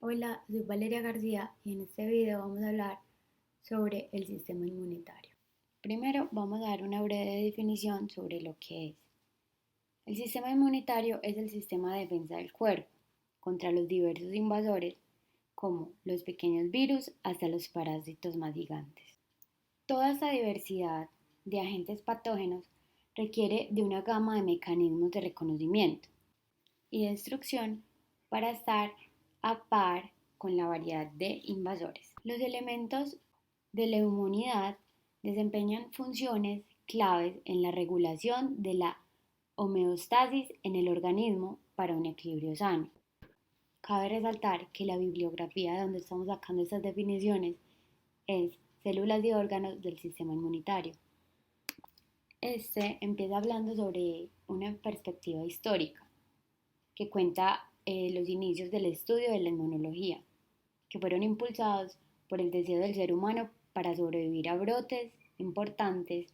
Hola, soy Valeria García y en este video vamos a hablar sobre el sistema inmunitario. Primero vamos a dar una breve definición sobre lo que es. El sistema inmunitario es el sistema de defensa del cuerpo contra los diversos invasores como los pequeños virus hasta los parásitos más gigantes. Toda esta diversidad de agentes patógenos requiere de una gama de mecanismos de reconocimiento y destrucción para estar a par con la variedad de invasores. Los elementos de la inmunidad desempeñan funciones claves en la regulación de la homeostasis en el organismo para un equilibrio sano. Cabe resaltar que la bibliografía de donde estamos sacando estas definiciones es Células y órganos del sistema inmunitario. Este empieza hablando sobre una perspectiva histórica que cuenta los inicios del estudio de la inmunología, que fueron impulsados por el deseo del ser humano para sobrevivir a brotes importantes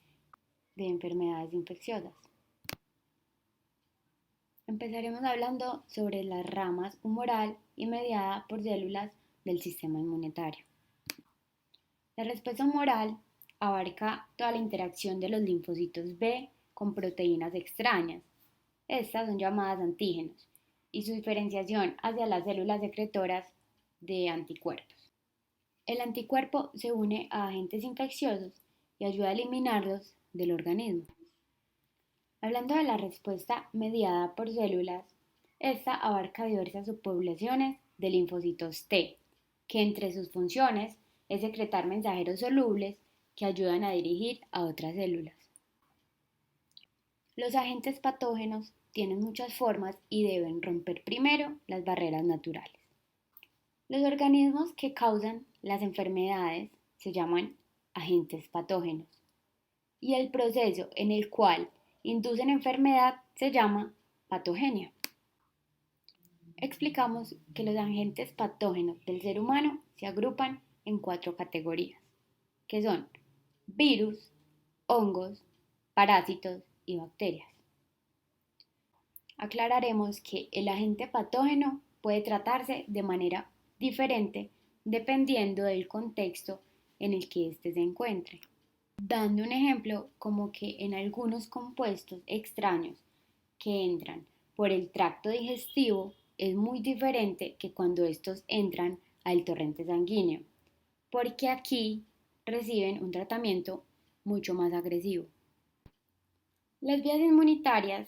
de enfermedades infecciosas. Empezaremos hablando sobre las ramas humoral y mediada por células del sistema inmunitario. La respuesta humoral abarca toda la interacción de los linfocitos B con proteínas extrañas. Estas son llamadas antígenos y su diferenciación hacia las células secretoras de anticuerpos. El anticuerpo se une a agentes infecciosos y ayuda a eliminarlos del organismo. Hablando de la respuesta mediada por células, esta abarca diversas subpoblaciones de linfocitos T, que entre sus funciones es secretar mensajeros solubles que ayudan a dirigir a otras células. Los agentes patógenos tienen muchas formas y deben romper primero las barreras naturales. Los organismos que causan las enfermedades se llaman agentes patógenos y el proceso en el cual inducen enfermedad se llama patogenia. Explicamos que los agentes patógenos del ser humano se agrupan en 4 categorías, que son virus, hongos, parásitos y bacterias. Aclararemos que el agente patógeno puede tratarse de manera diferente dependiendo del contexto en el que éste se encuentre. Dando un ejemplo como que en algunos compuestos extraños que entran por el tracto digestivo es muy diferente que cuando estos entran al torrente sanguíneo, porque aquí reciben un tratamiento mucho más agresivo. Las vías inmunitarias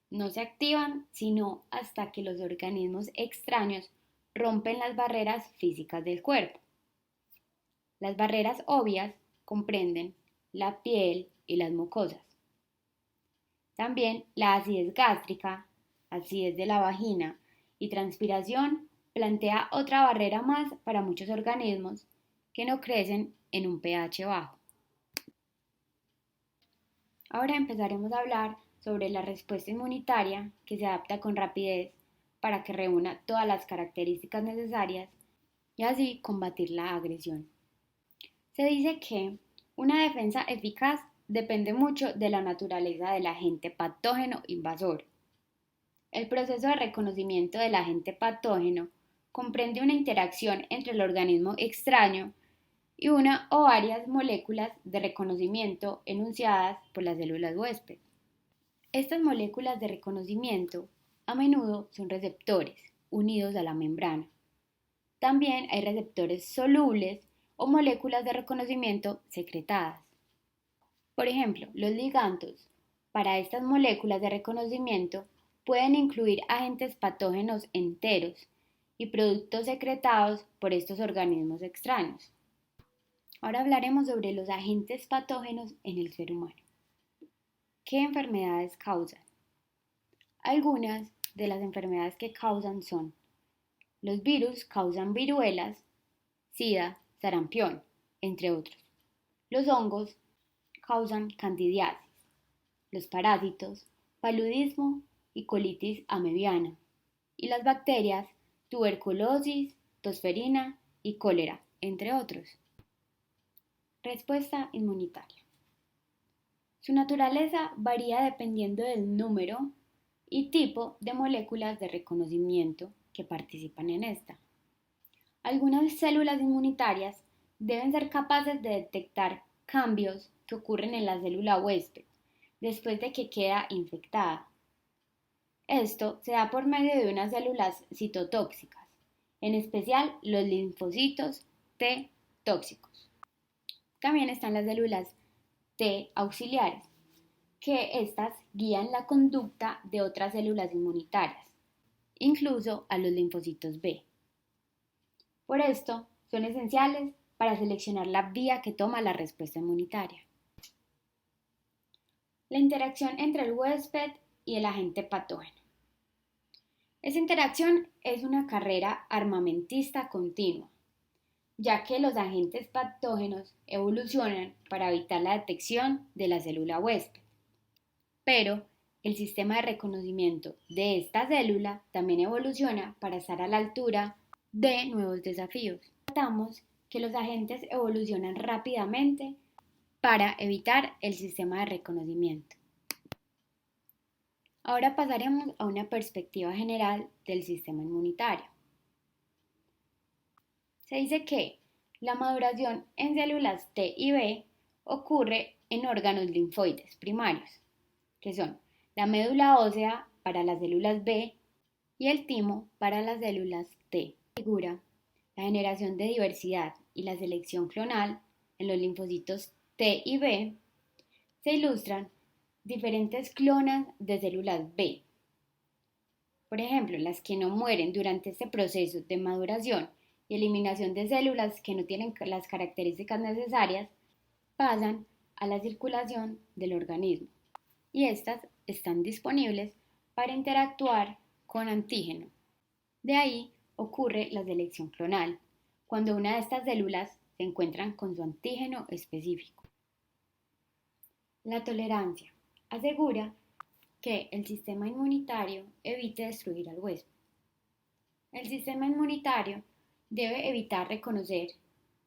no se activan sino hasta que los organismos extraños rompen las barreras físicas del cuerpo. Las barreras obvias comprenden la piel y las mucosas. También la acidez gástrica, acidez de la vagina y transpiración plantea otra barrera más para muchos organismos que no crecen en un pH bajo. Ahora empezaremos a hablar sobre la respuesta inmunitaria que se adapta con rapidez para que reúna todas las características necesarias y así combatir la agresión. Se dice que una defensa eficaz depende mucho de la naturaleza del agente patógeno invasor. El proceso de reconocimiento del agente patógeno comprende una interacción entre el organismo extraño y una o varias moléculas de reconocimiento enunciadas por las células huésped. Estas moléculas de reconocimiento a menudo son receptores unidos a la membrana. También hay receptores solubles o moléculas de reconocimiento secretadas. Por ejemplo, los ligandos para estas moléculas de reconocimiento pueden incluir agentes patógenos enteros y productos secretados por estos organismos extraños. Ahora hablaremos sobre los agentes patógenos en el ser humano. ¿Qué enfermedades causan? Algunas de las enfermedades que causan son: los virus causan viruelas, sida, sarampión, entre otros. Los hongos causan candidiasis. Los parásitos, paludismo y colitis amebiana. Y las bacterias, tuberculosis, tosferina y cólera, entre otros. Respuesta inmunitaria. Su naturaleza varía dependiendo del número y tipo de moléculas de reconocimiento que participan en esta. Algunas células inmunitarias deben ser capaces de detectar cambios que ocurren en la célula huésped después de que queda infectada. Esto se da por medio de unas células citotóxicas, en especial los linfocitos T tóxicos. También están las células T auxiliares, que estas guían la conducta de otras células inmunitarias, incluso a los linfocitos B. Por esto, son esenciales para seleccionar la vía que toma la respuesta inmunitaria. La interacción entre el huésped y el agente patógeno. Esa interacción es una carrera armamentista continua, ya que los agentes patógenos evolucionan para evitar la detección de la célula huésped. Pero el sistema de reconocimiento de esta célula también evoluciona para estar a la altura de nuevos desafíos. Tratamos que los agentes evolucionan rápidamente para evitar el sistema de reconocimiento. Ahora pasaremos a una perspectiva general del sistema inmunitario. Se dice que la maduración en células T y B ocurre en órganos linfoides primarios, que son la médula ósea para las células B y el timo para las células T. Figura la generación de diversidad y la selección clonal en los linfocitos T y B se ilustran diferentes clonas de células B. Por ejemplo, las que no mueren durante este proceso de maduración y eliminación de células que no tienen las características necesarias pasan a la circulación del organismo y estas están disponibles para interactuar con antígeno. De ahí ocurre la selección clonal, cuando una de estas células se encuentran con su antígeno específico. La tolerancia asegura que el sistema inmunitario evite destruir al huésped. El sistema inmunitario debe evitar reconocer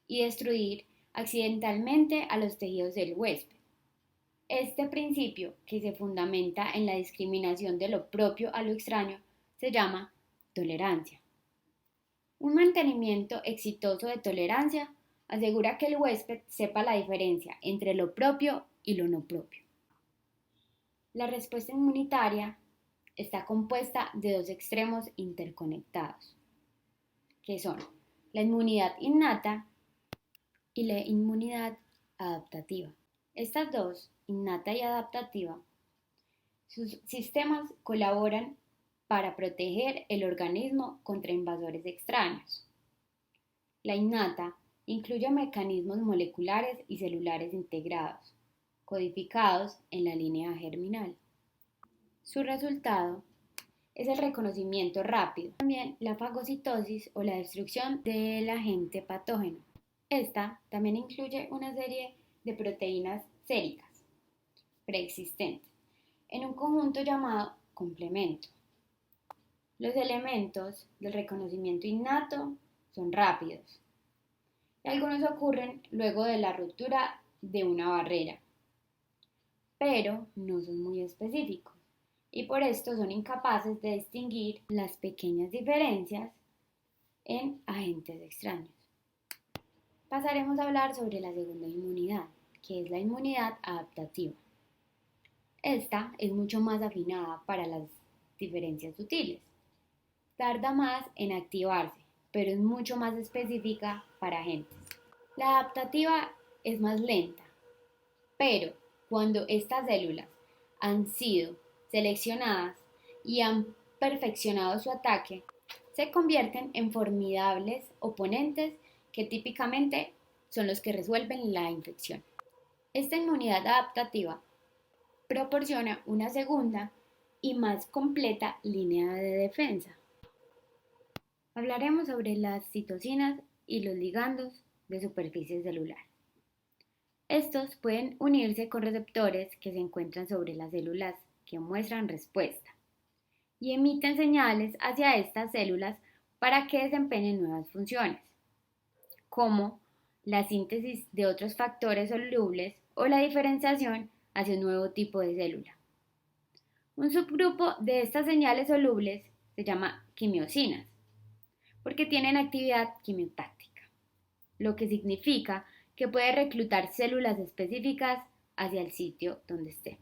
y destruir accidentalmente a los tejidos del huésped. Este principio, que se fundamenta en la discriminación de lo propio a lo extraño, se llama tolerancia. Un mantenimiento exitoso de tolerancia asegura que el huésped sepa la diferencia entre lo propio y lo no propio. La respuesta inmunitaria está compuesta de dos extremos interconectados, que son la inmunidad innata y la inmunidad adaptativa. Estas dos, innata y adaptativa, sus sistemas colaboran para proteger el organismo contra invasores extraños. La innata incluye mecanismos moleculares y celulares integrados, codificados en la línea germinal. Su resultado es el reconocimiento rápido, también la fagocitosis o la destrucción del agente patógeno. Esta también incluye una serie de proteínas séricas preexistentes en un conjunto llamado complemento. Los elementos del reconocimiento innato son rápidos y algunos ocurren luego de la ruptura de una barrera, pero no son muy específicos y por esto son incapaces de distinguir las pequeñas diferencias en agentes extraños. Pasaremos a hablar sobre la segunda inmunidad, que es la inmunidad adaptativa. Esta es mucho más afinada para las diferencias sutiles. Tarda más en activarse, pero es mucho más específica para agentes. La adaptativa es más lenta, pero cuando estas células han sido seleccionadas y han perfeccionado su ataque, se convierten en formidables oponentes que típicamente son los que resuelven la infección. Esta inmunidad adaptativa proporciona una segunda y más completa línea de defensa. Hablaremos sobre las citocinas y los ligandos de superficie celular. Estos pueden unirse con receptores que se encuentran sobre las células que muestran respuesta y emiten señales hacia estas células para que desempeñen nuevas funciones, como la síntesis de otros factores solubles o la diferenciación hacia un nuevo tipo de célula. Un subgrupo de estas señales solubles se llama quimiosinas, porque tienen actividad quimiotáctica, lo que significa que puede reclutar células específicas hacia el sitio donde esté.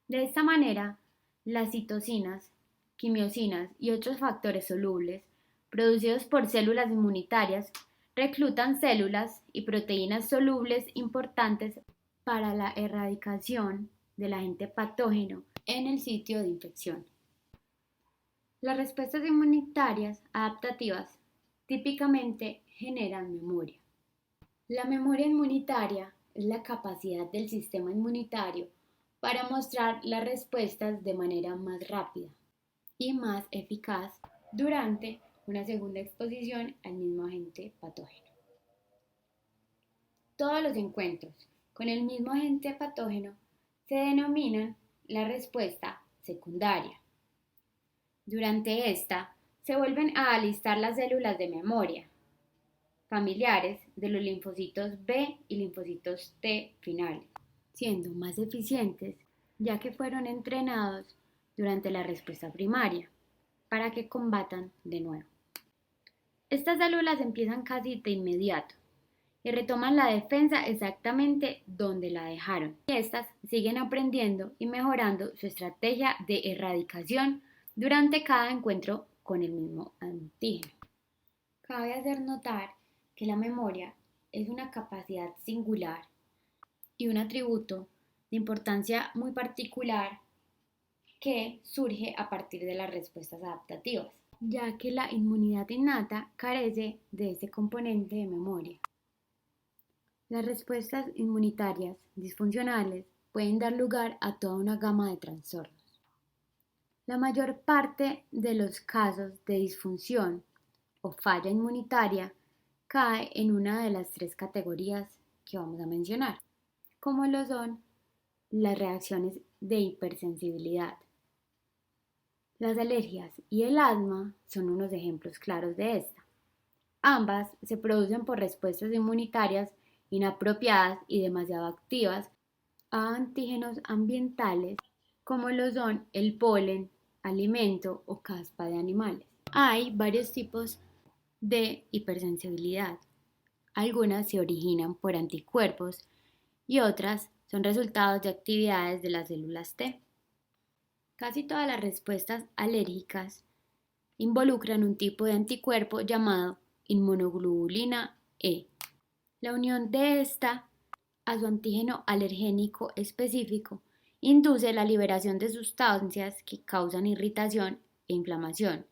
De esta manera, las citocinas, quimiosinas y otros factores solubles producidos por células inmunitarias reclutan células y proteínas solubles importantes para la erradicación del agente patógeno en el sitio de infección. Las respuestas inmunitarias adaptativas típicamente generan memoria. La memoria inmunitaria es la capacidad del sistema inmunitario para mostrar las respuestas de manera más rápida y más eficaz durante una segunda exposición al mismo agente patógeno. Todos los encuentros con el mismo agente patógeno se denominan la respuesta secundaria. Durante esta, se vuelven a alistar las células de memoria familiares de los linfocitos B y linfocitos T finales, siendo más eficientes ya que fueron entrenados durante la respuesta primaria para que combatan de nuevo. Estas células empiezan casi de inmediato y retoman la defensa exactamente donde la dejaron. Y estas siguen aprendiendo y mejorando su estrategia de erradicación durante cada encuentro con el mismo antígeno. Cabe hacer notar que la memoria es una capacidad singular y un atributo de importancia muy particular que surge a partir de las respuestas adaptativas, ya que la inmunidad innata carece de ese componente de memoria. Las respuestas inmunitarias disfuncionales pueden dar lugar a toda una gama de trastornos. La mayor parte de los casos de disfunción o falla inmunitaria cae en una de las tres categorías que vamos a mencionar, como lo son las reacciones de hipersensibilidad. Las alergias y el asma son unos ejemplos claros de esta. Ambas se producen por respuestas inmunitarias inapropiadas y demasiado activas a antígenos ambientales como lo son el polen, alimento o caspa de animales. Hay varios tipos de hipersensibilidad. Algunas se originan por anticuerpos y otras son resultados de actividades de las células T. Casi todas las respuestas alérgicas involucran un tipo de anticuerpo llamado inmunoglobulina E. La unión de esta a su antígeno alergénico específico induce la liberación de sustancias que causan irritación e inflamación.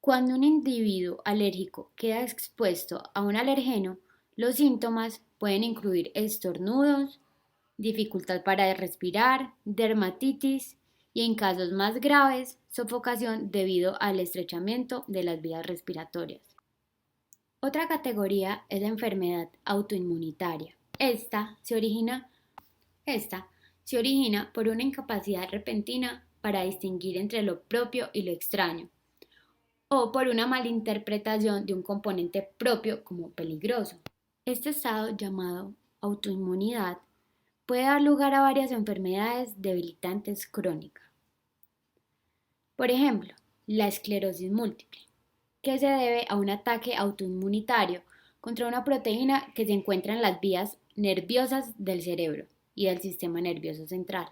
Cuando un individuo alérgico queda expuesto a un alergeno, los síntomas pueden incluir estornudos, dificultad para respirar, dermatitis y en casos más graves, sofocación debido al estrechamiento de las vías respiratorias. Otra categoría es la enfermedad autoinmunitaria. Esta se origina por una incapacidad repentina para distinguir entre lo propio y lo extraño, o por una malinterpretación de un componente propio como peligroso. Este estado, llamado autoinmunidad, puede dar lugar a varias enfermedades debilitantes crónicas. Por ejemplo, la esclerosis múltiple, que se debe a un ataque autoinmunitario contra una proteína que se encuentra en las vías nerviosas del cerebro y del sistema nervioso central,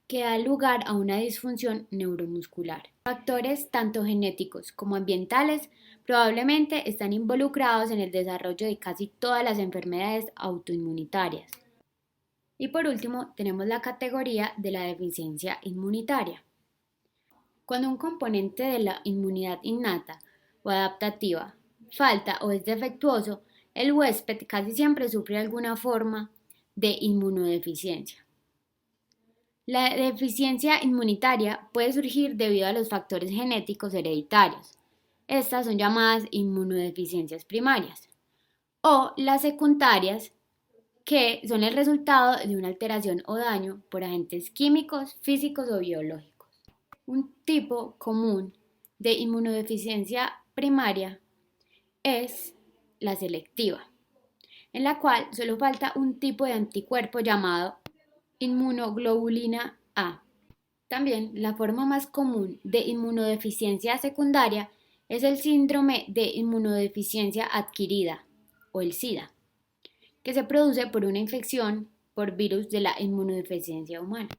que da lugar a una disfunción neuromuscular. Factores tanto genéticos como ambientales probablemente están involucrados en el desarrollo de casi todas las enfermedades autoinmunitarias. Y por último, tenemos la categoría de la deficiencia inmunitaria. Cuando un componente de la inmunidad innata o adaptativa falta o es defectuoso, el huésped casi siempre sufre alguna forma de inmunodeficiencia. La deficiencia inmunitaria puede surgir debido a los factores genéticos hereditarios. Estas son llamadas inmunodeficiencias primarias, o las secundarias, que son el resultado de una alteración o daño por agentes químicos, físicos o biológicos. Un tipo común de inmunodeficiencia primaria es la selectiva, en la cual solo falta un tipo de anticuerpo llamado inmunoglobulina A. También la forma más común de inmunodeficiencia secundaria es el síndrome de inmunodeficiencia adquirida, o el SIDA, que se produce por una infección por virus de la inmunodeficiencia humana,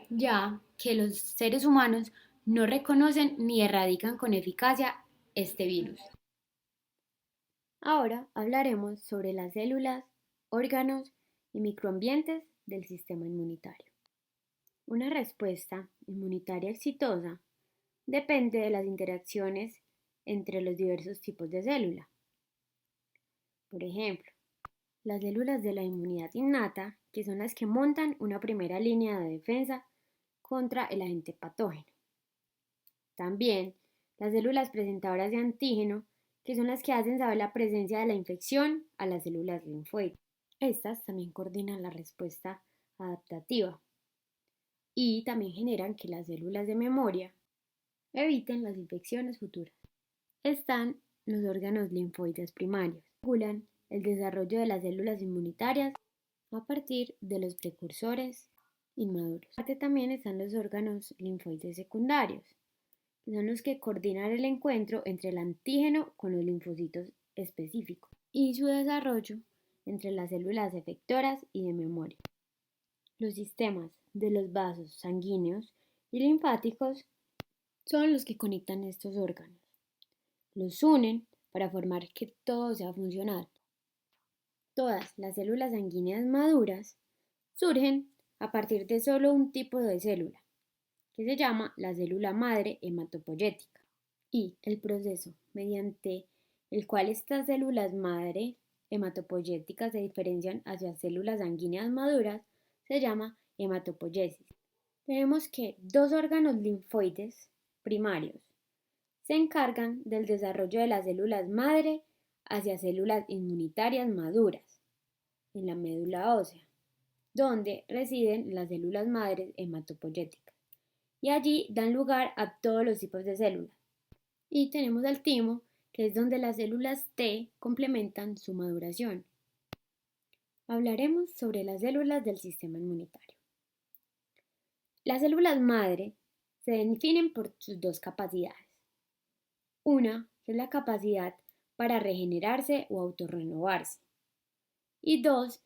ya que los seres humanos no reconocen ni erradican con eficacia este virus. Ahora hablaremos sobre las células, órganos y microambientes del sistema inmunitario. Una respuesta inmunitaria exitosa depende de las interacciones entre los diversos tipos de célula. Por ejemplo, las células de la inmunidad innata, que son las que montan una primera línea de defensa contra el agente patógeno. También las células presentadoras de antígeno, que son las que hacen saber la presencia de la infección a las células linfoides. Estas también coordinan la respuesta adaptativa y también generan que las células de memoria eviten las infecciones futuras. Están los órganos linfoides primarios, que regulan el desarrollo de las células inmunitarias a partir de los precursores inmaduros. Aparte también están los órganos linfoides secundarios, que son los que coordinan el encuentro entre el antígeno con los linfocitos específicos y su desarrollo entre las células efectoras y de memoria. Los sistemas de los vasos sanguíneos y linfáticos son los que conectan estos órganos. Los unen para formar que todo sea funcional. Todas las células sanguíneas maduras surgen a partir de solo un tipo de célula, que se llama la célula madre hematopoyética. Y el proceso mediante el cual estas células madre hematopoyéticas se diferencian hacia células sanguíneas maduras se llama hematopoiesis. Tenemos que dos órganos linfoides primarios se encargan del desarrollo de las células madre hacia células inmunitarias maduras en la médula ósea, donde residen las células madres hematopoyéticas, y allí dan lugar a todos los tipos de células. Y tenemos al timo, que es donde las células T complementan su maduración. Hablaremos sobre las células del sistema inmunitario. Las células madre se definen por sus dos capacidades. Una es la capacidad para regenerarse o autorrenovarse. Y dos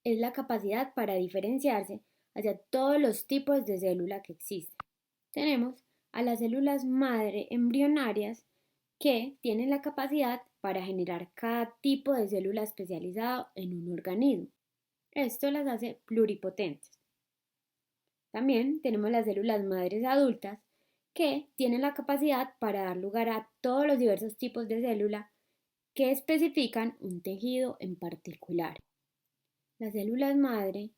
es la capacidad para diferenciarse hacia todos los tipos de célula que existen. Tenemos a las células madre embrionarias que tienen la capacidad para generar cada tipo de célula especializado en un organismo. Esto las hace pluripotentes. También tenemos las células madres adultas que tienen la capacidad para dar lugar a todos los diversos tipos de célula que especifican un tejido en particular. Las células madre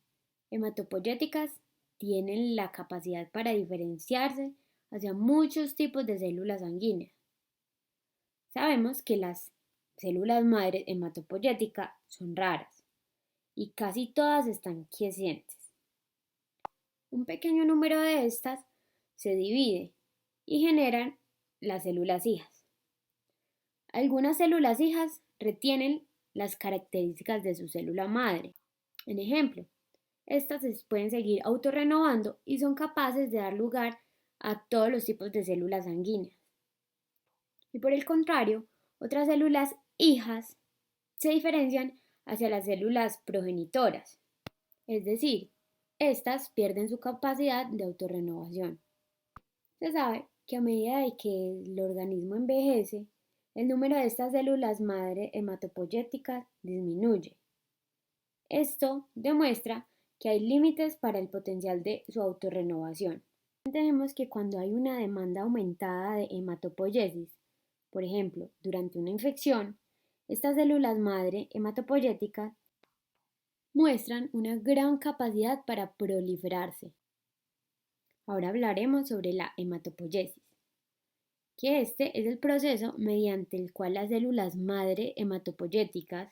hematopoyéticas tienen la capacidad para diferenciarse hacia muchos tipos de células sanguíneas. Sabemos que las células madre hematopoyéticas son raras y casi todas están quiescentes. Un pequeño número de estas se divide y generan las células hijas. Algunas células hijas retienen las características de su célula madre. En ejemplo, estas se pueden seguir autorrenovando y son capaces de dar lugar a todos los tipos de células sanguíneas. Y por el contrario, otras células hijas se diferencian hacia las células progenitoras, es decir, estas pierden su capacidad de autorrenovación. Se sabe que a medida de que el organismo envejece, el número de estas células madre hematopoyéticas disminuye. Esto demuestra que hay límites para el potencial de su autorrenovación. Tenemos que cuando hay una demanda aumentada de hematopoiesis, por ejemplo, durante una infección, estas células madre hematopoyéticas muestran una gran capacidad para proliferarse. Ahora hablaremos sobre la hematopoiesis, que este es el proceso mediante el cual las células madre hematopoyéticas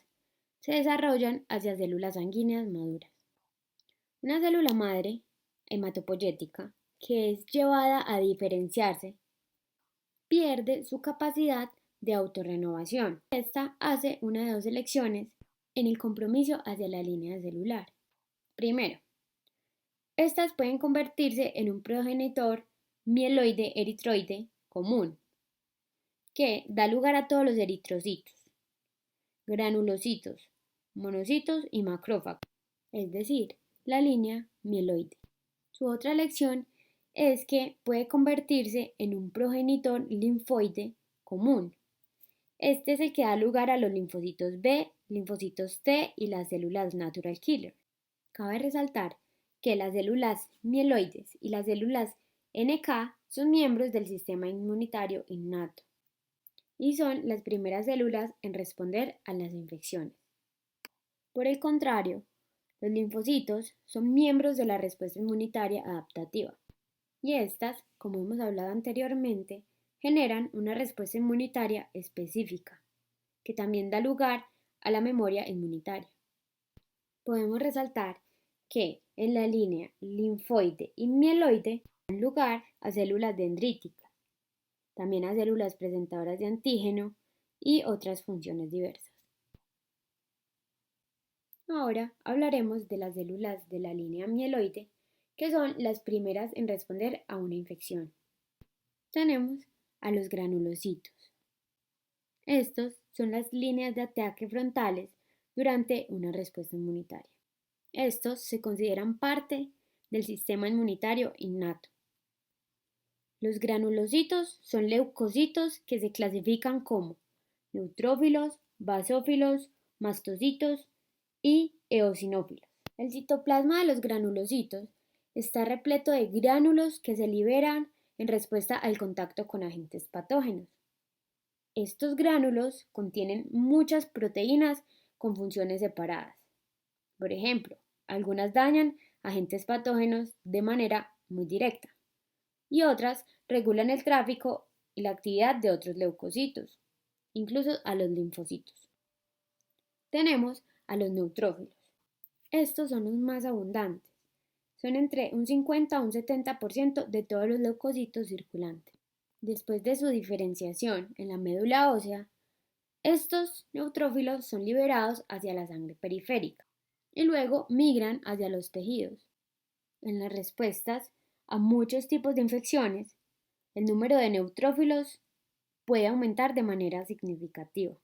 se desarrollan hacia células sanguíneas maduras. Una célula madre hematopoyética que es llevada a diferenciarse pierde su capacidad de autorrenovación. Esta hace una de dos elecciones en el compromiso hacia la línea celular. Primero, estas pueden convertirse en un progenitor mieloide eritroide común, que da lugar a todos los eritrocitos, granulocitos, monocitos y macrófagos, es decir, la línea mieloide. Su otra lección es que puede convertirse en un progenitor linfoide común. Este es el que da lugar a los linfocitos B, linfocitos T y las células natural killer. Cabe resaltar que las células mieloides y las células NK son miembros del sistema inmunitario innato y son las primeras células en responder a las infecciones. Por el contrario, los linfocitos son miembros de la respuesta inmunitaria adaptativa y estas, como hemos hablado anteriormente, generan una respuesta inmunitaria específica, que también da lugar a la memoria inmunitaria. Podemos resaltar que en la línea linfoide y mieloide dan lugar a células dendríticas, también a células presentadoras de antígeno y otras funciones diversas. Ahora hablaremos de las células de la línea mieloide, que son las primeras en responder a una infección. Tenemos a los granulocitos. Estos son las líneas de ataque frontales durante una respuesta inmunitaria. Estos se consideran parte del sistema inmunitario innato. Los granulocitos son leucocitos que se clasifican como neutrófilos, basófilos, mastocitos y eosinófilos. El citoplasma de los granulocitos está repleto de gránulos que se liberan en respuesta al contacto con agentes patógenos. Estos gránulos contienen muchas proteínas con funciones separadas. Por ejemplo, algunas dañan agentes patógenos de manera muy directa y otras regulan el tráfico y la actividad de otros leucocitos, incluso a los linfocitos. Tenemos a los neutrófilos. Estos son los más abundantes. Son entre un 50 a un 70% de todos los leucocitos circulantes. Después de su diferenciación en la médula ósea, estos neutrófilos son liberados hacia la sangre periférica y luego migran hacia los tejidos. En las respuestas a muchos tipos de infecciones, el número de neutrófilos puede aumentar de manera significativa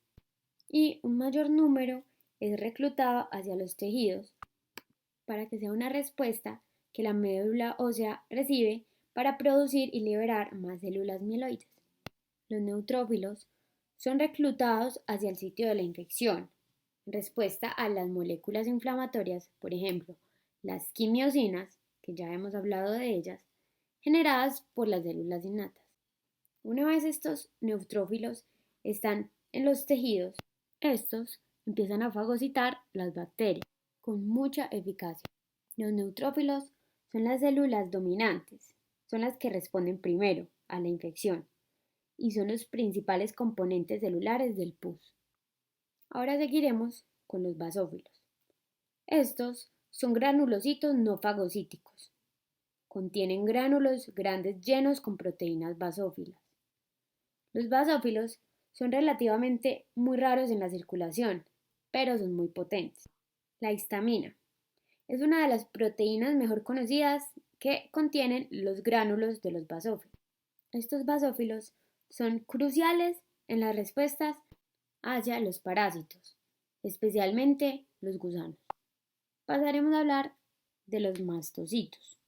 y un mayor número es reclutado hacia los tejidos para que sea una respuesta que la médula ósea recibe para producir y liberar más células mieloides. Los neutrófilos son reclutados hacia el sitio de la infección, en respuesta a las moléculas inflamatorias, por ejemplo, las quimiosinas, que ya hemos hablado de ellas, generadas por las células innatas. Una vez estos neutrófilos están en los tejidos, estos empiezan a fagocitar las bacterias con mucha eficacia. Los neutrófilos son las células dominantes, son las que responden primero a la infección y son los principales componentes celulares del pus. Ahora seguiremos con los basófilos. Estos son granulocitos no fagocíticos. Contienen gránulos grandes llenos con proteínas basófilas. Los basófilos son relativamente muy raros en la circulación, pero son muy potentes. La histamina es una de las proteínas mejor conocidas que contienen los gránulos de los basófilos. Estos basófilos son cruciales en las respuestas hacia los parásitos, especialmente los gusanos. Pasaremos a hablar de los mastocitos.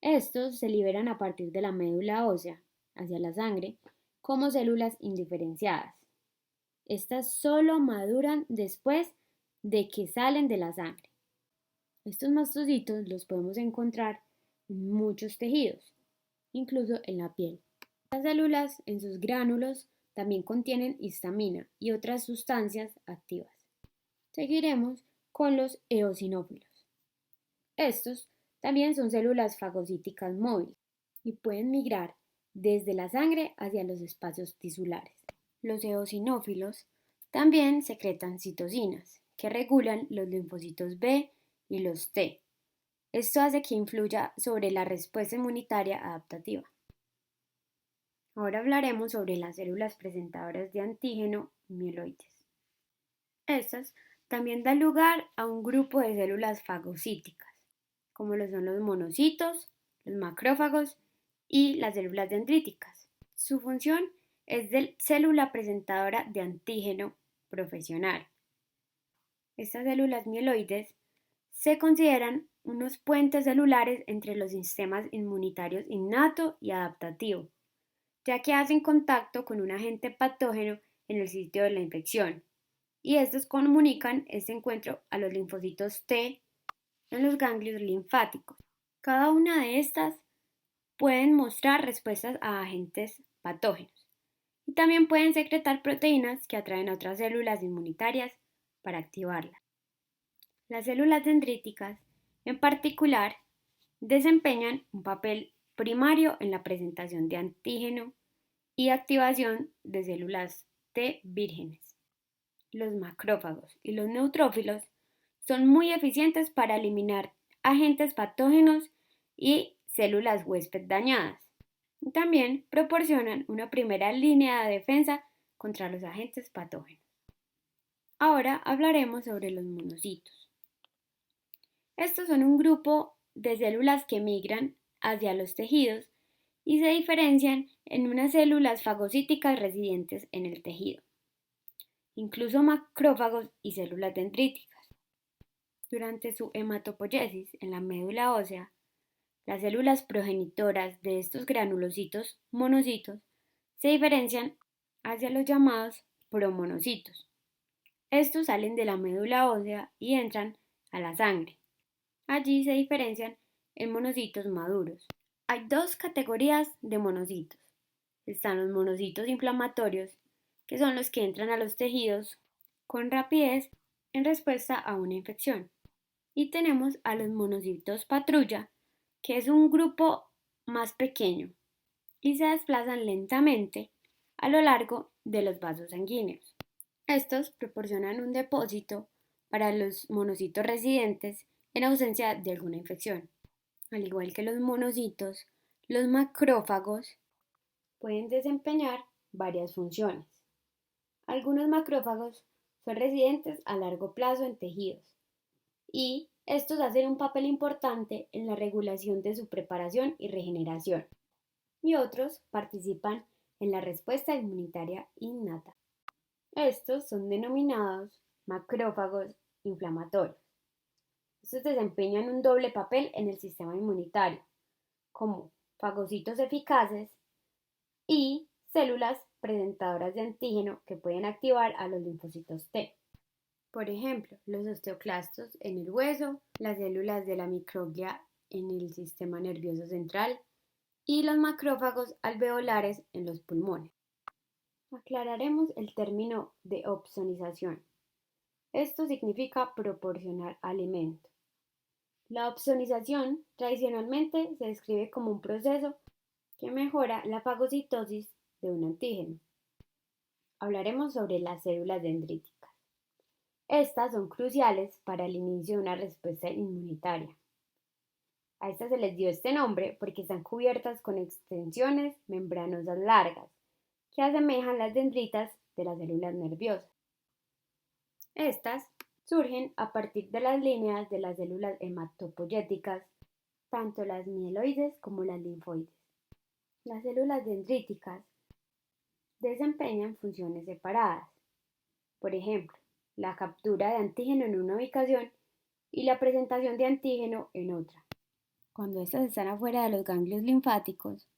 Estos se liberan a partir de la médula ósea hacia la sangre como células indiferenciadas. Estas solo maduran después de que salen de la sangre. Estos mastocitos los podemos encontrar en muchos tejidos, incluso en la piel. Las células en sus gránulos también contienen histamina y otras sustancias activas. Seguiremos con los eosinófilos. Estos también son células fagocíticas móviles y pueden migrar desde la sangre hacia los espacios tisulares. Los eosinófilos también secretan citocinas que regulan los linfocitos B y los T. Esto hace que influya sobre la respuesta inmunitaria adaptativa. Ahora hablaremos sobre las células presentadoras de antígeno mieloides. Estas también dan lugar a un grupo de células fagocíticas, como lo son los monocitos, los macrófagos y las células dendríticas. Su función es de célula presentadora de antígeno profesional. Estas células mieloides se consideran unos puentes celulares entre los sistemas inmunitarios innato y adaptativo, ya que hacen contacto con un agente patógeno en el sitio de la infección, y estos comunican este encuentro a los linfocitos T en los ganglios linfáticos. Cada una de estas pueden mostrar respuestas a agentes patógenos y también pueden secretar proteínas que atraen a otras células inmunitarias para activarlas. Las células dendríticas, en particular, desempeñan un papel primario en la presentación de antígeno y activación de células T vírgenes. Los macrófagos y los neutrófilos son muy eficientes para eliminar agentes patógenos y células huésped dañadas. También proporcionan una primera línea de defensa contra los agentes patógenos. Ahora hablaremos sobre los monocitos. Estos son un grupo de células que migran hacia los tejidos y se diferencian en unas células fagocíticas residentes en el tejido, incluso macrófagos y células dendríticas. Durante su hematopoiesis en la médula ósea, las células progenitoras de estos granulocitos monocitos se diferencian hacia los llamados promonocitos. Estos salen de la médula ósea y entran a la sangre. Allí se diferencian en monocitos maduros. Hay dos categorías de monocitos. Están los monocitos inflamatorios, que son los que entran a los tejidos con rapidez en respuesta a una infección. Y tenemos a los monocitos patrulla, que es un grupo más pequeño y se desplazan lentamente a lo largo de los vasos sanguíneos. Estos proporcionan un depósito para los monocitos residentes en ausencia de alguna infección. Al igual que los monocitos, los macrófagos pueden desempeñar varias funciones. Algunos macrófagos son residentes a largo plazo en tejidos y estos hacen un papel importante en la regulación de su preparación y regeneración, y otros participan en la respuesta inmunitaria innata. Estos son denominados macrófagos inflamatorios. Estos desempeñan un doble papel en el sistema inmunitario, como fagocitos eficaces y células presentadoras de antígeno que pueden activar a los linfocitos T. Por ejemplo, los osteoclastos en el hueso, las células de la microglia en el sistema nervioso central y los macrófagos alveolares en los pulmones. Aclararemos el término de opsonización. Esto significa proporcionar alimento. La opsonización tradicionalmente se describe como un proceso que mejora la fagocitosis de un antígeno. Hablaremos sobre las células dendríticas. Estas son cruciales para el inicio de una respuesta inmunitaria. A estas se les dio este nombre porque están cubiertas con extensiones membranosas largas que asemejan las dendritas de las células nerviosas. Estas surgen a partir de las líneas de las células hematopoyéticas, tanto las mieloides como las linfoides. Las células dendríticas desempeñan funciones separadas. Por ejemplo, la captura de antígeno en una ubicación y la presentación de antígeno en otra. Cuando estas están afuera de los ganglios linfáticos,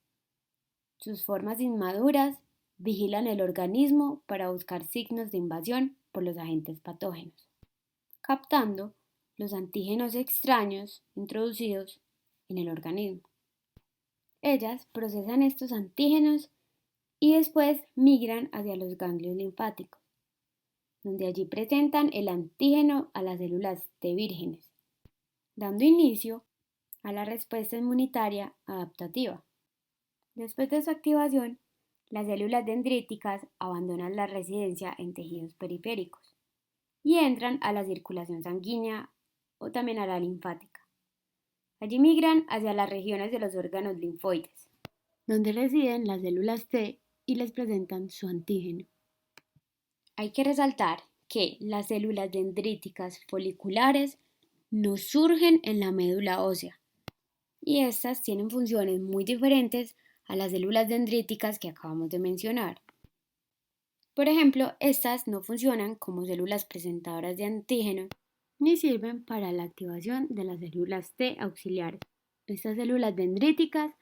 sus formas inmaduras vigilan el organismo para buscar signos de invasión por los agentes patógenos, captando los antígenos extraños introducidos en el organismo. Ellas procesan estos antígenos y después migran hacia los ganglios linfáticos, donde allí presentan el antígeno a las células T vírgenes, dando inicio a la respuesta inmunitaria adaptativa. Después de su activación, las células dendríticas abandonan la residencia en tejidos periféricos y entran a la circulación sanguínea o también a la linfática. Allí migran hacia las regiones de los órganos linfoides, donde residen las células T y les presentan su antígeno. Hay que resaltar que las células dendríticas foliculares no surgen en la médula ósea y estas tienen funciones muy diferentes a las células dendríticas que acabamos de mencionar. Por ejemplo, estas no funcionan como células presentadoras de antígenos ni sirven para la activación de las células T auxiliares. Estas células dendríticas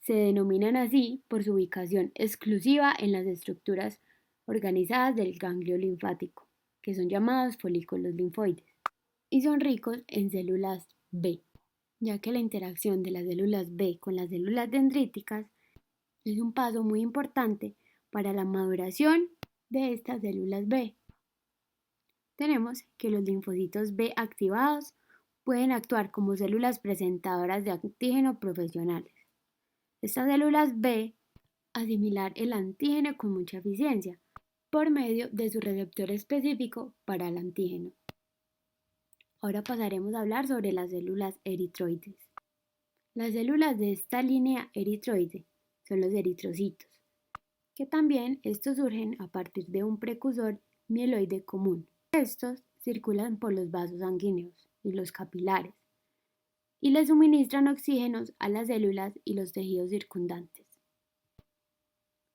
se denominan así por su ubicación exclusiva en las estructuras organizadas del ganglio linfático, que son llamados folículos linfoides, y son ricos en células B, ya que la interacción de las células B con las células dendríticas es un paso muy importante para la maduración de estas células B. Tenemos que los linfocitos B activados pueden actuar como células presentadoras de antígeno profesionales. Estas células B asimilar el antígeno con mucha eficiencia por medio de su receptor específico para el antígeno. Ahora pasaremos a hablar sobre las células eritroides. Las células de esta línea eritroide son los eritrocitos, que también estos surgen a partir de un precursor mieloide común. Estos circulan por los vasos sanguíneos y los capilares y le suministran oxígenos a las células y los tejidos circundantes.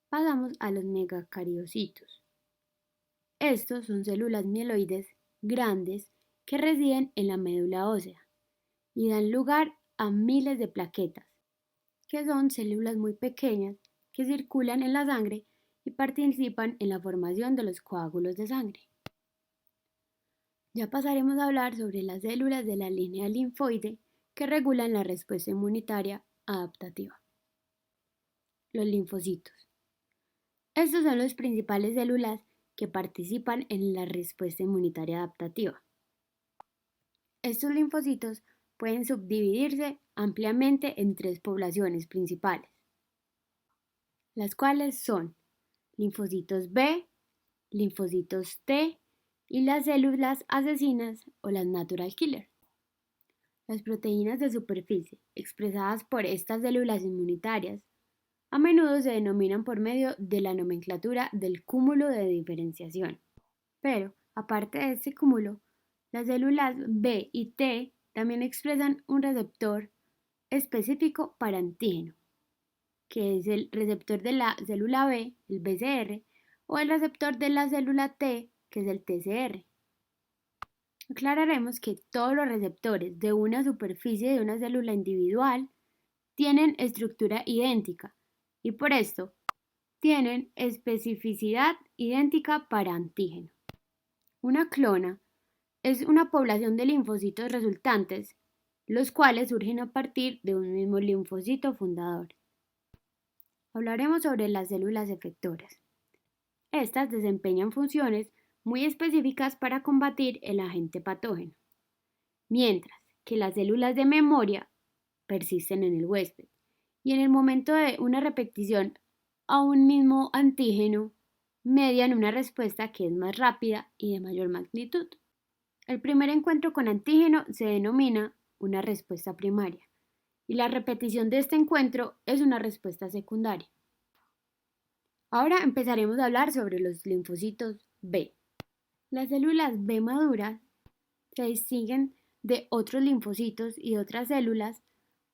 Pasamos a los megacariocitos. Estos son células mieloides grandes que residen en la médula ósea y dan lugar a miles de plaquetas, que son células muy pequeñas que circulan en la sangre y participan en la formación de los coágulos de sangre. Ya pasaremos a hablar sobre las células de la línea linfoide que regulan la respuesta inmunitaria adaptativa. Los linfocitos. Estos son las principales células que participan en la respuesta inmunitaria adaptativa. Estos linfocitos pueden subdividirse ampliamente en tres poblaciones principales, las cuales son linfocitos B, linfocitos T y las células asesinas o las natural killer. Las proteínas de superficie expresadas por estas células inmunitarias a menudo se denominan por medio de la nomenclatura del cúmulo de diferenciación. Pero, aparte de este cúmulo, las células B y T también expresan un receptor específico para antígeno, que es el receptor de la célula B, el BCR, o el receptor de la célula T, que es el TCR. Aclararemos que todos los receptores de una superficie de una célula individual tienen estructura idéntica y por esto tienen especificidad idéntica para antígeno. Una clona es una población de linfocitos resultantes, los cuales surgen a partir de un mismo linfocito fundador. Hablaremos sobre las células efectoras. Estas desempeñan funciones muy específicas para combatir el agente patógeno, mientras que las células de memoria persisten en el huésped y en el momento de una repetición a un mismo antígeno median una respuesta que es más rápida y de mayor magnitud. El primer encuentro con antígeno se denomina una respuesta primaria y la repetición de este encuentro es una respuesta secundaria. Ahora empezaremos a hablar sobre los linfocitos B. Las células B maduras se distinguen de otros linfocitos y otras células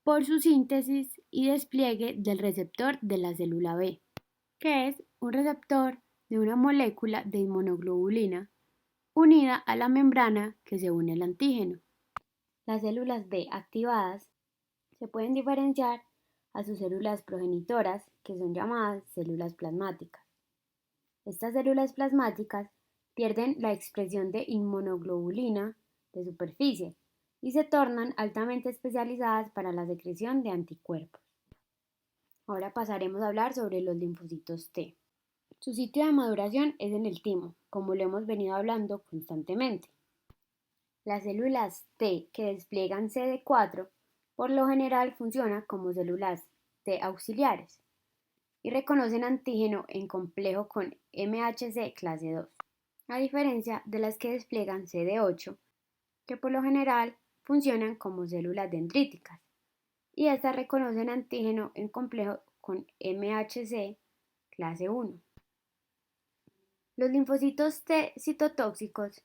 por su síntesis y despliegue del receptor de la célula B, que es un receptor de una molécula de inmunoglobulina unida a la membrana que se une al antígeno. Las células B activadas se pueden diferenciar a sus células progenitoras, que son llamadas células plasmáticas. Estas células plasmáticas pierden la expresión de inmunoglobulina de superficie y se tornan altamente especializadas para la secreción de anticuerpos. Ahora pasaremos a hablar sobre los linfocitos T. Su sitio de maduración es en el timo, como lo hemos venido hablando constantemente. Las células T que despliegan CD4 por lo general funcionan como células T auxiliares y reconocen antígeno en complejo con MHC clase 2, a diferencia de las que despliegan CD8, que por lo general funcionan como células dendríticas, y estas reconocen antígeno en complejo con MHC clase 1. Los linfocitos T citotóxicos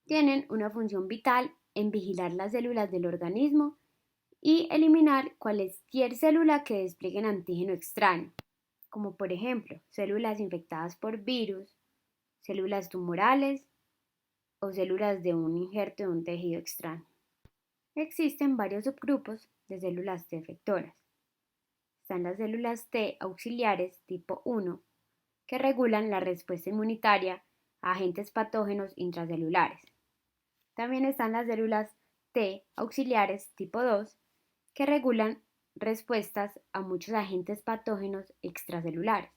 tienen una función vital en vigilar las células del organismo y eliminar cualquier célula que desplieguen antígeno extraño, como por ejemplo células infectadas por virus, células tumorales o células de un injerto de un tejido extraño. Existen varios subgrupos de células T efectoras. Están las células T auxiliares tipo 1, que regulan la respuesta inmunitaria a agentes patógenos intracelulares. También están las células T auxiliares tipo 2, que regulan respuestas a muchos agentes patógenos extracelulares.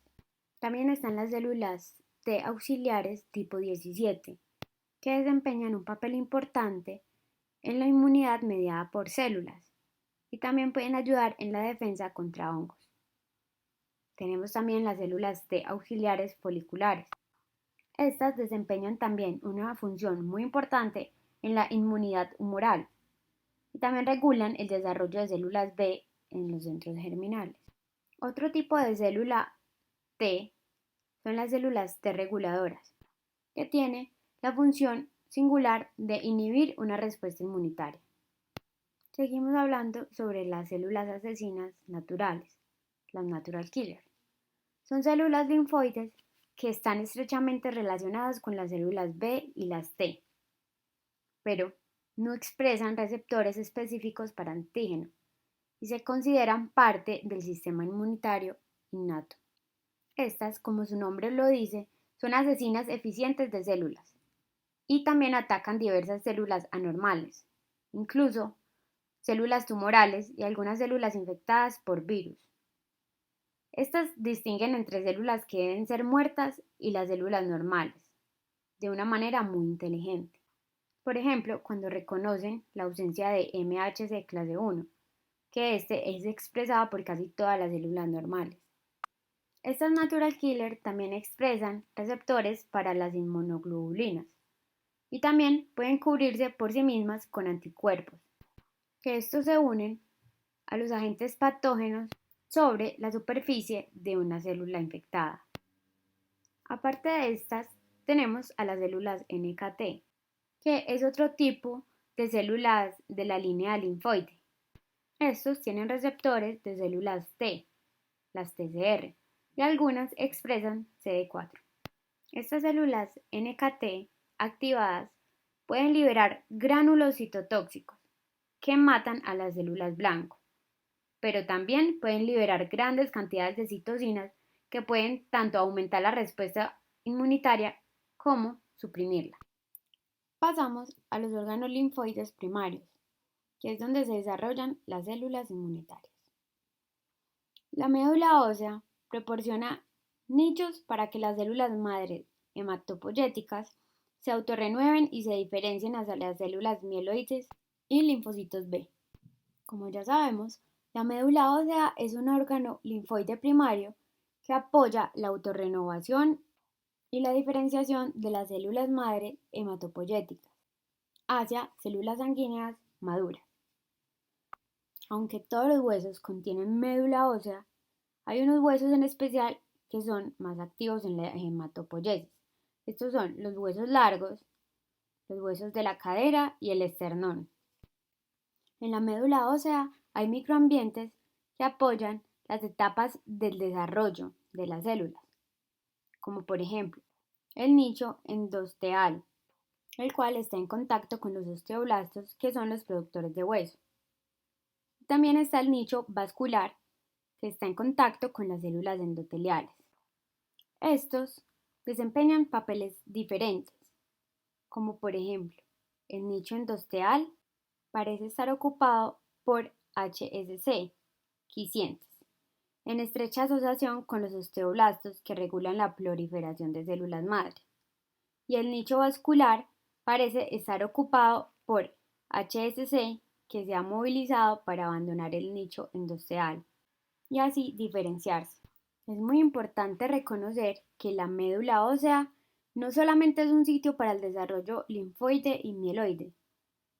También están las células T auxiliares tipo 17, que desempeñan un papel importante en la inmunidad mediada por células y también pueden ayudar en la defensa contra hongos. Tenemos también las células T auxiliares foliculares. Estas desempeñan también una función muy importante en la inmunidad humoral y también regulan el desarrollo de células B en los centros germinales. Otro tipo de célula T son las células T reguladoras, que tiene la función singular de inhibir una respuesta inmunitaria. Seguimos hablando sobre las células asesinas naturales, las natural killers. Son células linfoides que están estrechamente relacionadas con las células B y las T, pero no expresan receptores específicos para antígenos y se consideran parte del sistema inmunitario innato. Estas, como su nombre lo dice, son asesinas eficientes de células y también atacan diversas células anormales, incluso células tumorales y algunas células infectadas por virus. Estas distinguen entre células que deben ser muertas y las células normales, de una manera muy inteligente. Por ejemplo, cuando reconocen la ausencia de MHC clase 1, que este es expresado por casi todas las células normales. Estas natural killer también expresan receptores para las inmunoglobulinas y también pueden cubrirse por sí mismas con anticuerpos, que estos se unen a los agentes patógenos sobre la superficie de una célula infectada. Aparte de estas, tenemos a las células NKT, que es otro tipo de células de la línea linfoide. Estos tienen receptores de células T, las TCR, y algunas expresan CD4. Estas células NKT activadas pueden liberar gránulos citotóxicos que matan a las células blanco, pero también pueden liberar grandes cantidades de citocinas que pueden tanto aumentar la respuesta inmunitaria como suprimirla. Pasamos a los órganos linfoides primarios, que es donde se desarrollan las células inmunitarias. La médula ósea proporciona nichos para que las células madre hematopoyéticas se autorrenueven y se diferencien hacia las células mieloides y linfocitos B. Como ya sabemos, la médula ósea es un órgano linfoide primario que apoya la autorrenovación y la diferenciación de las células madre hematopoyéticas hacia células sanguíneas maduras. Aunque todos los huesos contienen médula ósea, hay unos huesos en especial que son más activos en la hematopoiesis. Estos son los huesos largos, los huesos de la cadera y el esternón. En la médula ósea hay microambientes que apoyan las etapas del desarrollo de las células, como por ejemplo el nicho endosteal, el cual está en contacto con los osteoblastos, que son los productores de hueso. También está el nicho vascular, que está en contacto con las células endoteliales. Estos desempeñan papeles diferentes, como por ejemplo, el nicho endosteal parece estar ocupado por HSC, quicientes, en estrecha asociación con los osteoblastos que regulan la proliferación de células madre. Y el nicho vascular parece estar ocupado por HSC, que se ha movilizado para abandonar el nicho endosteal y así diferenciarse. Es muy importante reconocer que la médula ósea no solamente es un sitio para el desarrollo linfoide y mieloide,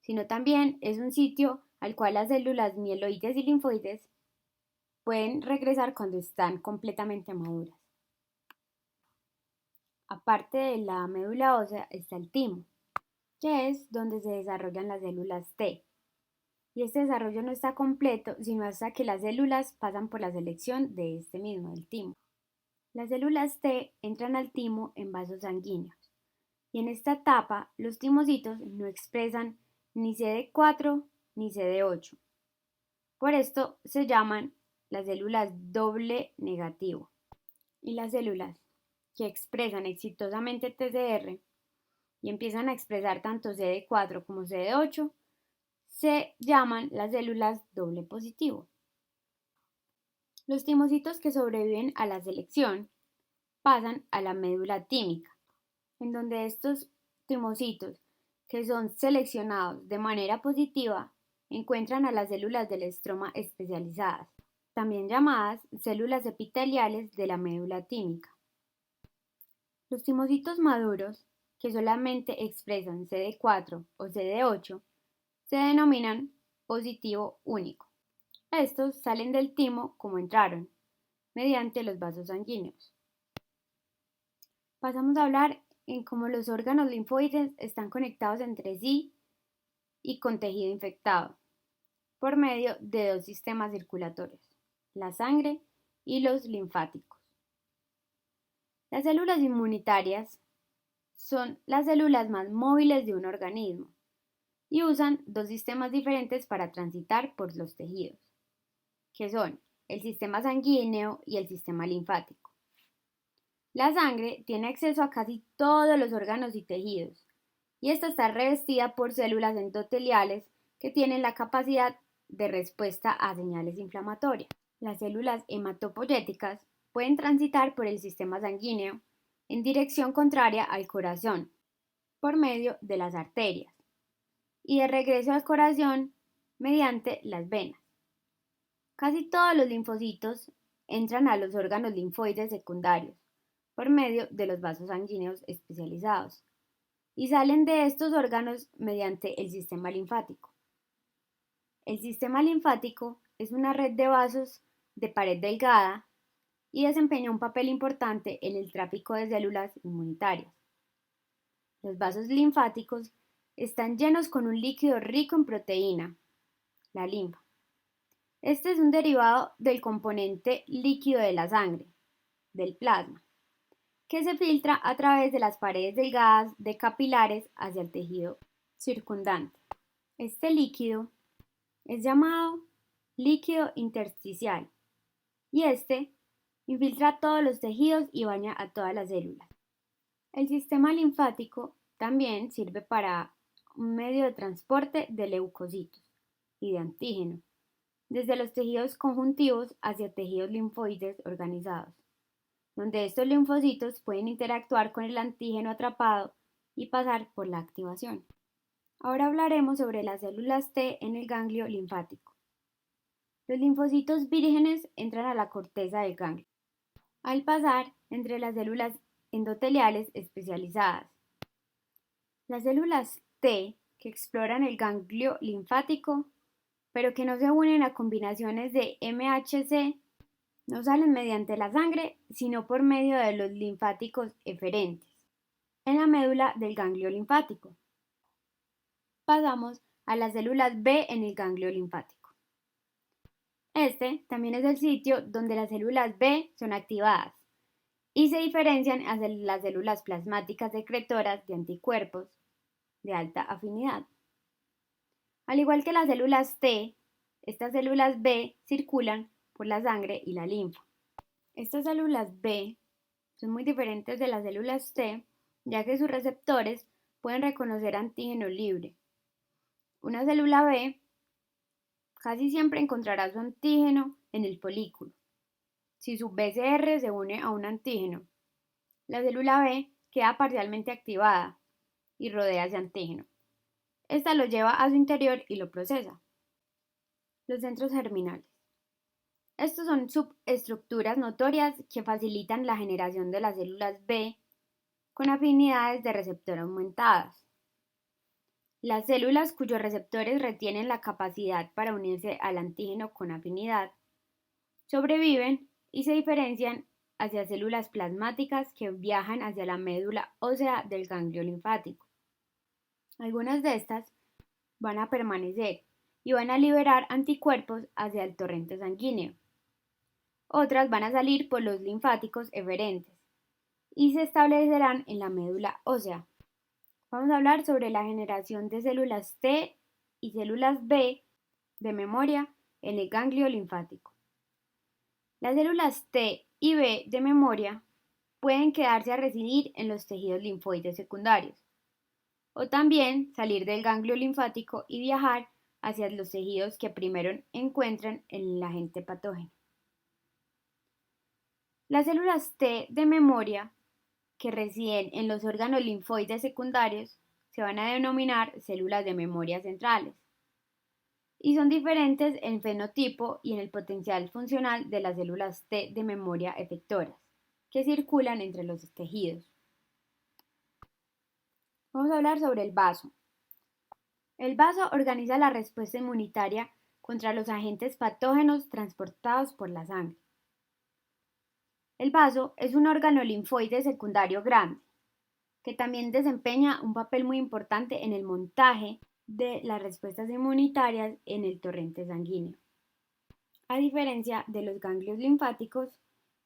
sino también es un sitio al cual las células mieloides y linfoides pueden regresar cuando están completamente maduras. Aparte de la médula ósea está el timo, que es donde se desarrollan las células T. Y este desarrollo no está completo sino hasta que las células pasan por la selección de este mismo, el timo. Las células T entran al timo en vasos sanguíneos y en esta etapa los timocitos no expresan ni CD4 ni CD8. Por esto se llaman las células doble negativo. Y las células que expresan exitosamente TCR y empiezan a expresar tanto CD4 como CD8 se llaman las células doble positivo. Los timocitos que sobreviven a la selección pasan a la médula tímica, en donde estos timocitos que son seleccionados de manera positiva encuentran a las células del estroma especializadas, también llamadas células epiteliales de la médula tímica. Los timocitos maduros, que solamente expresan CD4 o CD8, se denominan positivo único. Estos salen del timo como entraron, mediante los vasos sanguíneos. Pasamos a hablar en cómo los órganos linfoides están conectados entre sí y con tejido infectado, por medio de dos sistemas circulatorios, la sangre y los linfáticos. Las células inmunitarias son las células más móviles de un organismo y usan dos sistemas diferentes para transitar por los tejidos, que son el sistema sanguíneo y el sistema linfático. La sangre tiene acceso a casi todos los órganos y tejidos, y esta está revestida por células endoteliales que tienen la capacidad de respuesta a señales inflamatorias. Las células hematopoyéticas pueden transitar por el sistema sanguíneo en dirección contraria al corazón, por medio de las arterias, y de regreso al corazón mediante las venas. Casi todos los linfocitos entran a los órganos linfoides secundarios por medio de los vasos sanguíneos especializados y salen de estos órganos mediante el sistema linfático. El sistema linfático es una red de vasos de pared delgada y desempeña un papel importante en el tráfico de células inmunitarias. Los vasos linfáticos están llenos con un líquido rico en proteína, la linfa. Este es un derivado del componente líquido de la sangre, del plasma, que se filtra a través de las paredes delgadas de capilares hacia el tejido circundante. Este líquido es llamado líquido intersticial y este infiltra todos los tejidos y baña a todas las células. El sistema linfático también sirve para un medio de transporte de leucocitos y de antígenos, desde los tejidos conjuntivos hacia tejidos linfoides organizados, donde estos linfocitos pueden interactuar con el antígeno atrapado y pasar por la activación. Ahora hablaremos sobre las células T en el ganglio linfático. Los linfocitos vírgenes entran a la corteza del ganglio, al pasar entre las células endoteliales especializadas. Las células T que exploran el ganglio linfático, pero que no se unen a combinaciones de MHC, no salen mediante la sangre, sino por medio de los linfáticos eferentes, en la médula del ganglio linfático. Pasamos a las células B en el ganglio linfático. Este también es el sitio donde las células B son activadas y se diferencian hacia las células plasmáticas secretoras de anticuerpos de alta afinidad. Al igual que las células T, estas células B circulan por la sangre y la linfa. Estas células B son muy diferentes de las células T, ya que sus receptores pueden reconocer antígeno libre. Una célula B casi siempre encontrará su antígeno en el folículo, si su BCR se une a un antígeno. La célula B queda parcialmente activada y rodea ese antígeno. Esta lo lleva a su interior y lo procesa. Los centros germinales. Estos son subestructuras notorias que facilitan la generación de las células B con afinidades de receptor aumentadas. Las células cuyos receptores retienen la capacidad para unirse al antígeno con afinidad sobreviven y se diferencian hacia células plasmáticas que viajan hacia la médula ósea del ganglio linfático. Algunas de estas van a permanecer y van a liberar anticuerpos hacia el torrente sanguíneo. Otras van a salir por los linfáticos eferentes y se establecerán en la médula ósea. Vamos a hablar sobre la generación de células T y células B de memoria en el ganglio linfático. Las células T y B de memoria pueden quedarse a residir en los tejidos linfoides secundarios o también salir del ganglio linfático y viajar hacia los tejidos que primero encuentran el agente patógeno. Las células T de memoria que residen en los órganos linfoides secundarios se van a denominar células de memoria centrales y son diferentes en fenotipo y en el potencial funcional de las células T de memoria efectoras, que circulan entre los tejidos. Vamos a hablar sobre el vaso. El vaso organiza la respuesta inmunitaria contra los agentes patógenos transportados por la sangre. El vaso es un órgano linfoide secundario grande, que también desempeña un papel muy importante en el montaje de las respuestas inmunitarias en el torrente sanguíneo, a diferencia de los ganglios linfáticos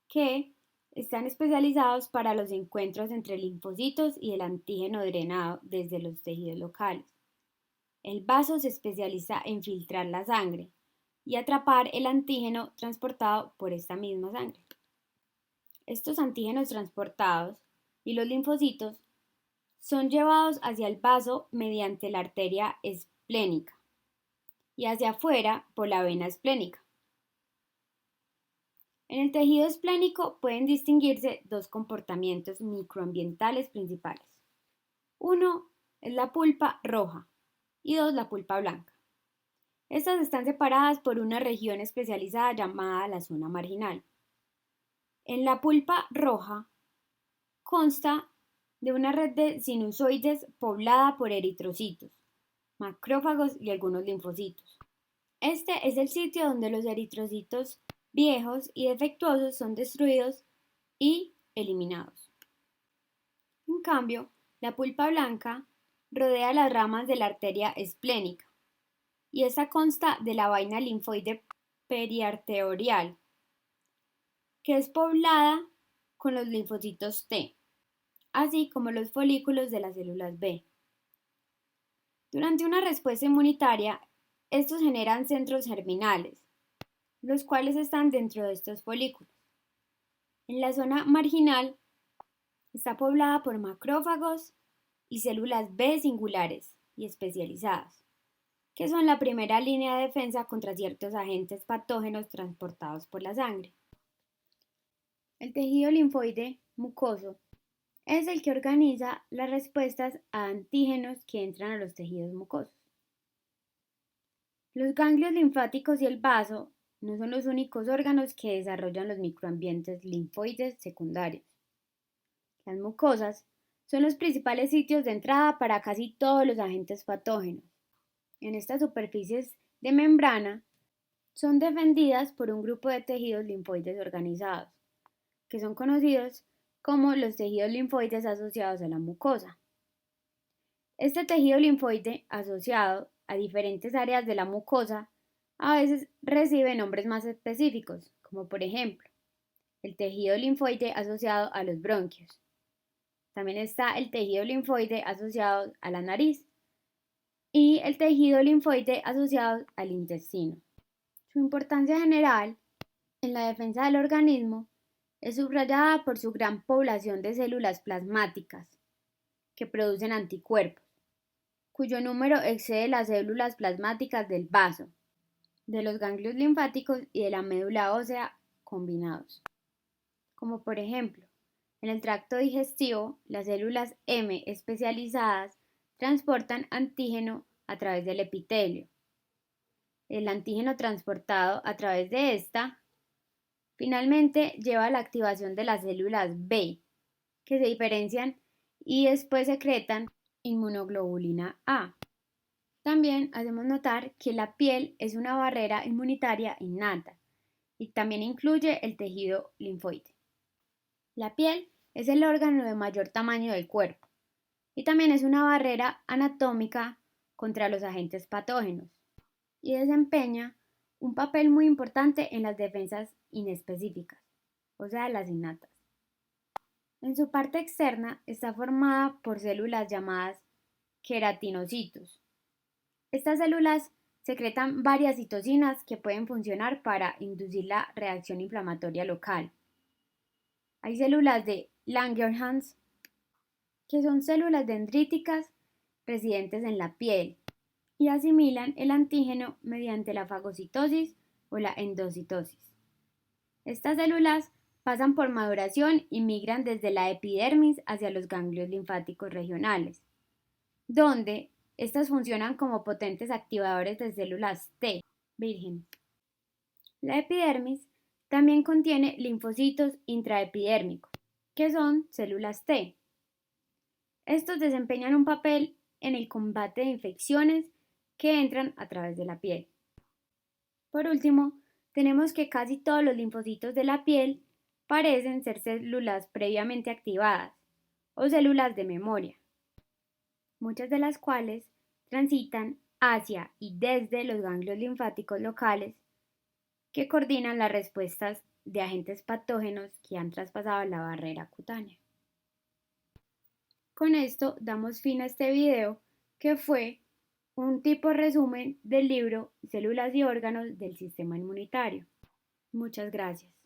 que están especializados para los encuentros entre linfocitos y el antígeno drenado desde los tejidos locales. El vaso se especializa en filtrar la sangre y atrapar el antígeno transportado por esta misma sangre. Estos antígenos transportados y los linfocitos son llevados hacia el vaso mediante la arteria esplénica y hacia afuera por la vena esplénica. En el tejido esplénico pueden distinguirse dos comportamientos microambientales principales. Uno es la pulpa roja y dos la pulpa blanca. Estas están separadas por una región especializada llamada la zona marginal. En la pulpa roja consta de una red de sinusoides poblada por eritrocitos, macrófagos y algunos linfocitos. Este es el sitio donde los eritrocitos viejos y defectuosos son destruidos y eliminados. En cambio, la pulpa blanca rodea las ramas de la arteria esplénica y esta consta de la vaina linfoide periarterial, que es poblada con los linfocitos T, así como los folículos de las células B. Durante una respuesta inmunitaria, estos generan centros germinales, los cuales están dentro de estos folículos. En la zona marginal está poblada por macrófagos y células B singulares y especializadas, que son la primera línea de defensa contra ciertos agentes patógenos transportados por la sangre. El tejido linfoide mucoso es el que organiza las respuestas a antígenos que entran a los tejidos mucosos. Los ganglios linfáticos y el vaso no son los únicos órganos que desarrollan los microambientes linfoides secundarios. Las mucosas son los principales sitios de entrada para casi todos los agentes patógenos. En estas superficies de membrana son defendidas por un grupo de tejidos linfoides organizados, que son conocidos como los tejidos linfoides asociados a la mucosa. Este tejido linfoide asociado a diferentes áreas de la mucosa a veces recibe nombres más específicos, como por ejemplo, el tejido linfoide asociado a los bronquios. También está el tejido linfoide asociado a la nariz y el tejido linfoide asociado al intestino. Su importancia general en la defensa del organismo es subrayada por su gran población de células plasmáticas que producen anticuerpos, cuyo número excede las células plasmáticas del vaso, de los ganglios linfáticos y de la médula ósea combinados. Como por ejemplo, en el tracto digestivo, las células M especializadas transportan antígeno a través del epitelio. El antígeno transportado a través de esta finalmente lleva a la activación de las células B, que se diferencian y después secretan inmunoglobulina A. También hacemos notar que la piel es una barrera inmunitaria innata y también incluye el tejido linfoide. La piel es el órgano de mayor tamaño del cuerpo y también es una barrera anatómica contra los agentes patógenos y desempeña un papel muy importante en las defensas inespecíficas, o sea, las innatas. En su parte externa está formada por células llamadas queratinocitos. Estas células secretan varias citocinas que pueden funcionar para inducir la reacción inflamatoria local. Hay células de Langerhans, que son células dendríticas residentes en la piel y asimilan el antígeno mediante la fagocitosis o la endocitosis. Estas células pasan por maduración y migran desde la epidermis hacia los ganglios linfáticos regionales, donde estas funcionan como potentes activadores de células T virgen. La epidermis también contiene linfocitos intraepidérmicos, que son células T. Estos desempeñan un papel en el combate de infecciones que entran a través de la piel. Por último, tenemos que casi todos los linfocitos de la piel parecen ser células previamente activadas o células de memoria, muchas de las cuales transitan hacia y desde los ganglios linfáticos locales que coordinan las respuestas de agentes patógenos que han traspasado la barrera cutánea. Con esto damos fin a este video, que fue un tipo resumen del libro Células y órganos del sistema inmunitario. Muchas gracias.